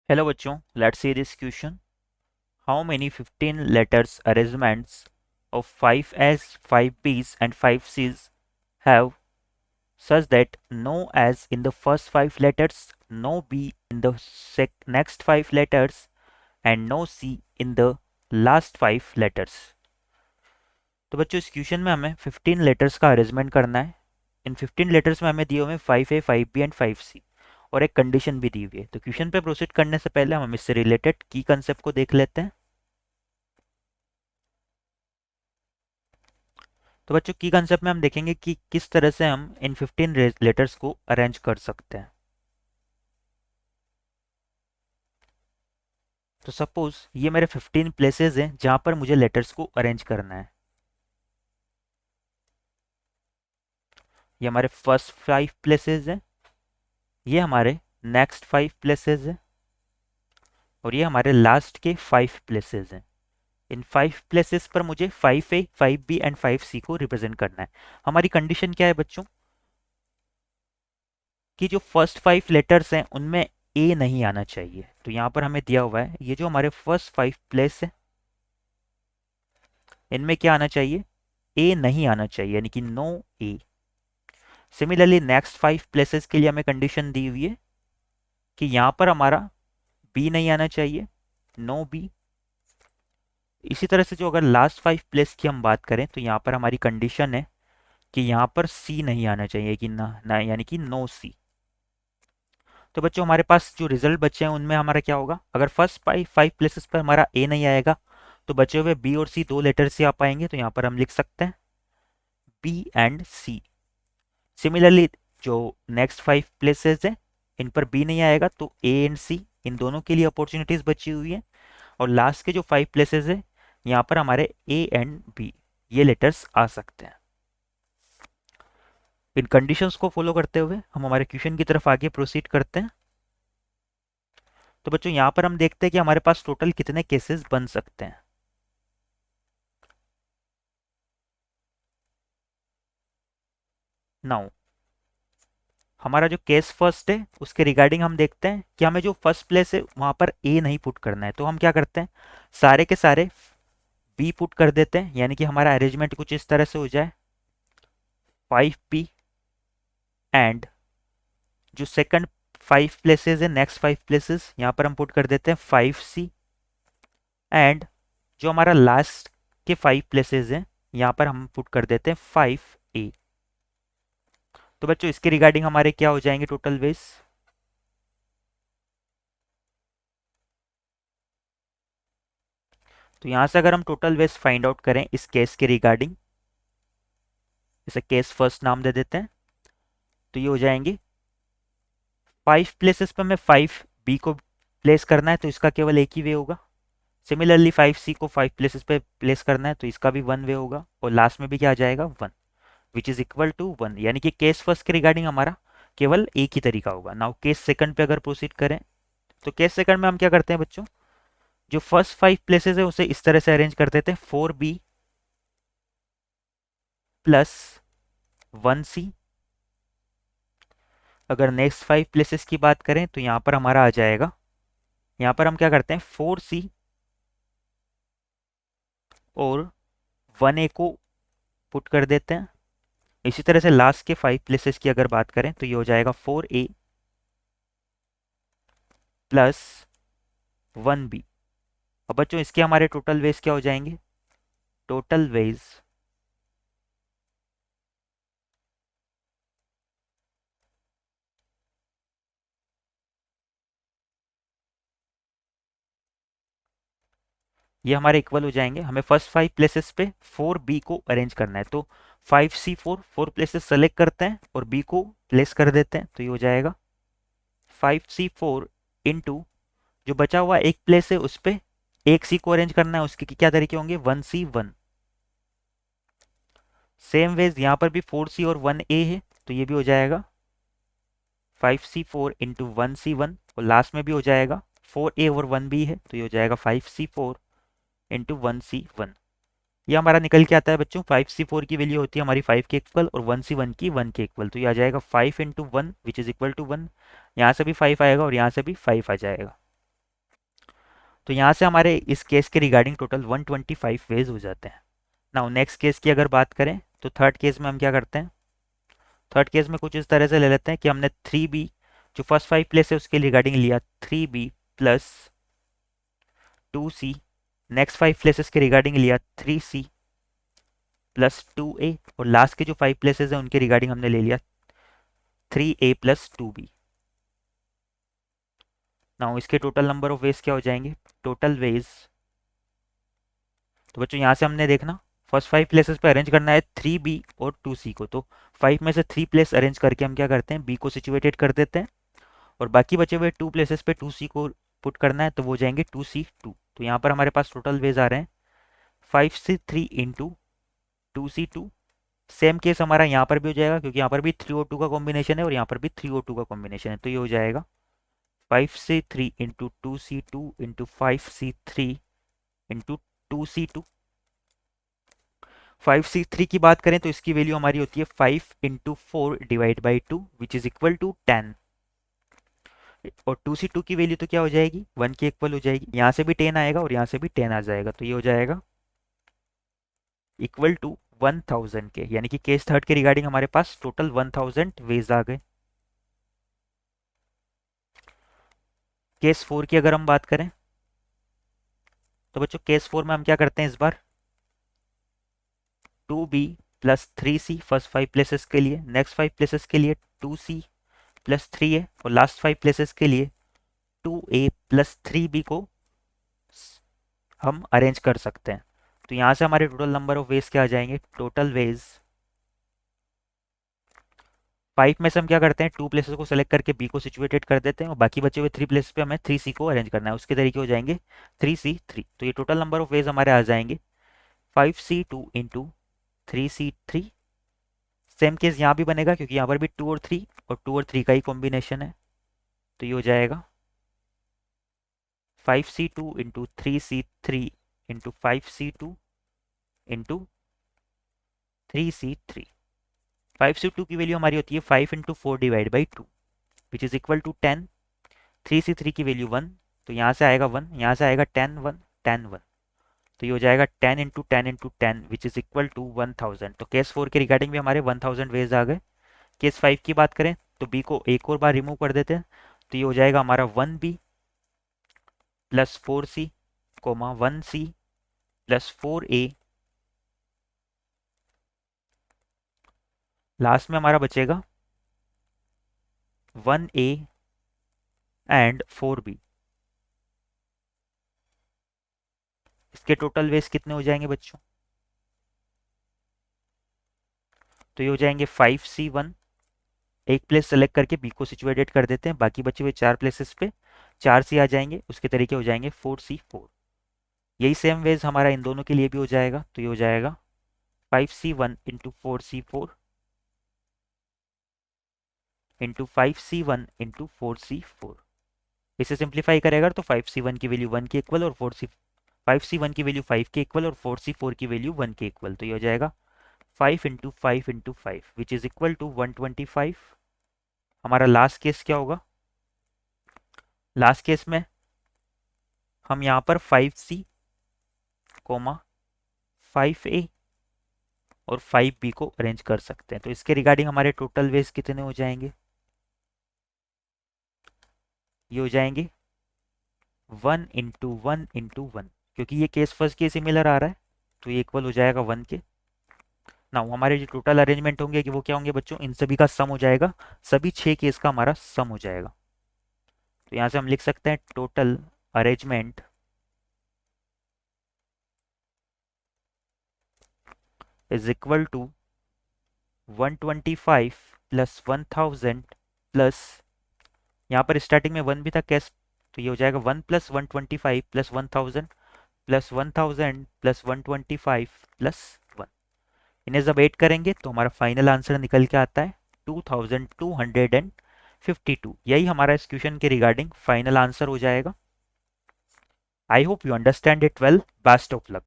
Hello बच्चों, let's see this question. How many 15 letters arrangements of 5 A's, 5 B's and 5 C's have such that no S in the first 5 letters, no B in the next 5 letters and no C in the last 5 letters. तो बच्चों इस question में हमें 15 letters का arrangement करना है। इन 15 letters में हमें दिए हुए 5A, 5B एंड 5C और एक कंडीशन भी दी हुई है। तो क्वेश्चन पे प्रोसीड करने से पहले हम इससे रिलेटेड की कंसेप्ट को देख लेते हैं। तो बच्चों की कंसेप्ट में हम देखेंगे कि किस तरह से हम इन 15 लेटर्स को अरेंज कर सकते हैं। तो सपोज ये मेरे 15 प्लेसेस हैं जहां पर मुझे लेटर्स को अरेंज करना है। ये हमारे फर्स्ट 5 प्लेसेस हैं, ये हमारे नेक्स्ट 5 प्लेसेस हैं और ये हमारे लास्ट के 5 प्लेसेस हैं। इन 5 प्लेसेस पर मुझे 5A, 5B एंड 5C को रिप्रेजेंट करना है। हमारी कंडीशन क्या है बच्चों कि जो फर्स्ट 5 लेटर्स हैं उनमें ए नहीं आना चाहिए। तो यहां पर हमें दिया हुआ है ये जो हमारे फर्स्ट 5 प्लेस है इनमें क्या आना चाहिए, ए नहीं आना चाहिए, यानी कि नो ए। सिमिलरली नेक्स्ट 5 प्लेसेस के लिए हमें कंडीशन दी हुई है कि यहां पर हमारा बी नहीं आना चाहिए, नो बी। इसी तरह से जो अगर लास्ट 5 प्लेस की हम बात करें तो यहां पर हमारी कंडीशन है कि यहां पर सी नहीं आना चाहिए, कि ना यानी कि नो सी। तो बच्चों हमारे पास जो रिजल्ट बचे हैं उनमें हमारा क्या होगा, अगर फर्स्ट 5 प्लेसेस पर हमारा ए नहीं आएगा तो बचे हुए बी और सी दो लेटर से आ पाएंगे। तो यहां पर हम लिख सकते हैं बी एंड सी। सिमिलरली जो नेक्स्ट 5 प्लेसेस हैं इन पर बी नहीं आएगा तो ए एंड सी इन दोनों के लिए अपॉर्चुनिटीज बची हुई है। और लास्ट के जो 5 प्लेसेस है यहाँ पर हमारे ए एंड बी ये लेटर्स आ सकते हैं। इन कंडीशंस को फॉलो करते हुए हम हमारे क्वेश्चन की तरफ आगे प्रोसीड करते हैं। तो बच्चों यहाँ पर हम देखते हैं कि हमारे पास टोटल कितने केसेस बन सकते हैं। नाउ हमारा जो केस फर्स्ट है उसके रिगार्डिंग हम देखते हैं कि हमें जो फर्स्ट प्लेस है वहां पर ए नहीं पुट करना है। तो हम क्या करते हैं, सारे के सारे बी पुट कर देते हैं, यानी कि हमारा अरेंजमेंट कुछ इस तरह से हो जाए 5B एंड जो सेकंड 5 प्लेसेस है नेक्स्ट 5 प्लेसेस यहाँ पर हम पुट कर देते हैं 5C एंड जो हमारा लास्ट के 5 प्लेसेस हैं यहाँ पर हम पुट कर देते हैं 5A। तो बच्चों इसके रिगार्डिंग हमारे क्या हो जाएंगे टोटल वेज, तो यहां से अगर हम टोटल वेज फाइंड आउट करें इस केस के रिगार्डिंग, इसे केस फर्स्ट नाम दे देते हैं, तो ये हो जाएंगे 5 प्लेसेस पर हमें 5B को प्लेस करना है तो इसका केवल एक ही वे होगा। सिमिलरली 5C को 5 प्लेसेस पे प्लेस करना है तो इसका भी 1 वे होगा और लास्ट में भी क्या आ जाएगा 1 विच इज इक्वल टू 1। यानी कि केस फर्स्ट के रिगार्डिंग हमारा केवल एक ही तरीका होगा। नाउ केस सेकंड पे अगर प्रोसीड करें तो केस सेकंड में हम क्या करते हैं बच्चों, जो फर्स्ट 5 प्लेसेस है उसे इस तरह से अरेंज कर देते हैं 4B प्लस 1C। अगर नेक्स्ट 5 प्लेसेस की बात करें तो यहां पर हमारा आ जाएगा, यहां पर हम क्या करते हैं 4C और 1A को पुट कर देते हैं। इसी तरह से लास्ट के 5 प्लेसेस की अगर बात करें तो ये हो जाएगा 4A प्लस 1B। अब बच्चों इसके हमारे टोटल वेज क्या हो जाएंगे, टोटल वेज ये हमारे इक्वल हो जाएंगे। हमें फर्स्ट 5 प्लेसेस पे 4B को अरेंज करना है तो 5C4 4 प्लेसेस सेलेक्ट करते हैं और B को प्लेस कर देते हैं तो ये हो जाएगा 5C4 इंटू जो बचा हुआ एक प्लेस है उस पे एक सी को अरेंज करना है, उसके क्या तरीके होंगे 1C1। सेम वेज यहाँ पर भी 4C और 1A है तो ये भी हो जाएगा 5C4 इंटू 1C1 और लास्ट में भी हो जाएगा 4A और 1B है तो ये हो जाएगा 5C4 इंटू 1C1। ये हमारा निकल के आता है बच्चों 5C4 की वैल्यू होती है हमारी 5 के इक्वल और 1C1 की 1 के इक्वल, तो ये आ जाएगा 5 into 1 which is equal to 1। यहाँ से भी 5 आएगा और यहाँ से भी 5 आ जाएगा। तो यहाँ से हमारे इस केस के रिगार्डिंग टोटल 125 वेज हो जाते हैं। नाउ नेक्स्ट केस की अगर बात करें तो थर्ड केस में हम क्या करते हैं, थर्ड केस में कुछ इस तरह से ले लेते हैं कि हमने 3b जो फर्स्ट 5 प्लेस है उसके रिगार्डिंग लिया 3b plus 2c, next 5 places के रिगार्डिंग लिया 3c प्लस 2a, और लास्ट के जो 5 प्लेसेस हैं उनके रिगार्डिंग हमने ले लिया 3a प्लस 2b। नाउ इसके टोटल नंबर ऑफ वेज क्या हो जाएंगे, टोटल वेज, तो बच्चों यहाँ से हमने देखना फर्स्ट 5 प्लेसेस पे अरेंज करना है 3b और 2c को, तो 5 में से 3 प्लेस अरेंज करके हम क्या करते हैं b को सिचुएटेड कर देते हैं, और बाकी बचे हुए 2 प्लेसेस पे 2c को पुट करना है, तो वो हो जाएंगे 2c2। तो यहाँ पर हमारे पास टोटल वेज आ रहे हैं 5c3 into 2c2। Same case हमारा यहाँ पर भी हो जाएगा क्योंकि यहाँ पर भी 3 और 2 का कॉम्बिनेशन है और यहाँ पर भी 3 और 2 का कॉम्बिनेशन है, तो ये हो जाएगा 5c3 into 2c2 into 5c3 into 2c2। 5c3 की बात करें तो इसकी वैल्यू हमारी होती है 5 into 4 divide by 2 which is equal to 10, और 2c2 की वैल्यू तो क्या हो जाएगी 1 के इक्वल हो जाएगी, यहाँ से भी 10 आएगा और यहाँ से भी 10 आ जाएगा, तो ये हो जाएगा इक्वल टू 1000 के, यानी कि केस थर्ड के रिगार्डिंग हमारे पास टोटल 1000 वेज आ गए। केस फोर की अगर हम बात करें तो बच्चों केस फोर में हम क्या करते हैं इस बार 2b plus 3c first 5 places के लिए, नेक्स्ट 5 प्लेसेस के लिए 2c प्लस 3a, और लास्ट 5 प्लेसेस के लिए 2a प्लस 3b को हम अरेंज कर सकते हैं। तो यहाँ से हमारे टोटल नंबर ऑफ वेज क्या आ जाएंगे, टोटल वेज 5 में से हम क्या करते हैं 2 प्लेसेस को सेलेक्ट करके b को सिचुएटेड कर देते हैं, और बाकी बचे हुए 3 प्लेसेस पे हमें 3c को अरेंज करना है, उसके तरीके हो जाएंगे 3c3। तो ये टोटल नंबर ऑफ वेज हमारे आ जाएंगे 5c2 into 3c3। Same case यहाँ भी बनेगा क्योंकि यहाँ पर भी 2 और 3 और 2 और 3 का ही कॉम्बिनेशन है, तो ये हो जाएगा 5c2 into 3c3 into 5c2 into 3c3। 5c2 की वैल्यू हमारी होती है 5 into 4 divide by 2 which is equal to 10। 3c3 की वैल्यू 1, तो यहाँ से आएगा 1, यहाँ से आएगा 10 1 10 1, तो ये हो जाएगा 10 into 10 into 10 which is equal to 1000। तो केस 4 के रिगार्डिंग भी हमारे 1000 वेज आ गए। केस 5 की बात करें तो b को एक और बार रिमूव कर देते हैं, तो ये हो जाएगा हमारा 1b plus 4c coma 1c plus 4a, last में हमारा बचेगा 1a एंड 4b। इसके टोटल वेज कितने हो जाएंगे बच्चों, तो ये हो जाएंगे 5c1, एक प्लेस सेलेक्ट करके बी को सिचुएटेड कर देते हैं, बाकी बचे हुए 4 प्लेसेस पे 4c आ जाएंगे, उसके तरीके हो जाएंगे 4c4। यही सेम वेज हमारा इन दोनों के लिए भी हो जाएगा, तो ये हो जाएगा 5c1 into 4c4 into 5c1 into 4c4। इसे सिंप्लीफाई करेगा तो 5c1 की वैल्यू 1 के इक्वल और 5c1 की वैल्यू 5 के इक्वल और 4c4 की वैल्यू 1 के इक्वल, तो ये हो जाएगा 5 into 5 into 5 which is equal to 125। हमारा लास्ट केस क्या होगा, लास्ट केस में हम यहाँ पर 5c कोमा 5a और 5b को अरेंज कर सकते हैं, तो इसके रिगार्डिंग हमारे टोटल वेज कितने हो जाएंगे, ये हो जाएंगे 1 इंटू 1 इंटू 1, क्योंकि ये केस फर्स्ट के सिमिलर आ रहा है तो ये इक्वल हो जाएगा 1 के। ना हमारे जो टोटल अरेंजमेंट होंगे कि वो क्या होंगे बच्चों, इन सभी का सम हो जाएगा, सभी 6 केस का हमारा सम हो जाएगा। तो यहाँ से हम लिख सकते हैं total arrangement is equal to 125 plus 1000 plus, यहाँ पर स्टार्टिंग में 1 भी था कैस, तो ये हो जाएगा 1 plus 125 plus 1000 plus 1000 plus 125 plus 1। इन्हें जब ऐड करेंगे तो हमारा फाइनल आंसर निकल के आता है 2252। यही हमारा इस क्वेश्चन के रिगार्डिंग फाइनल आंसर हो जाएगा। I hope you understand it well. Best of luck.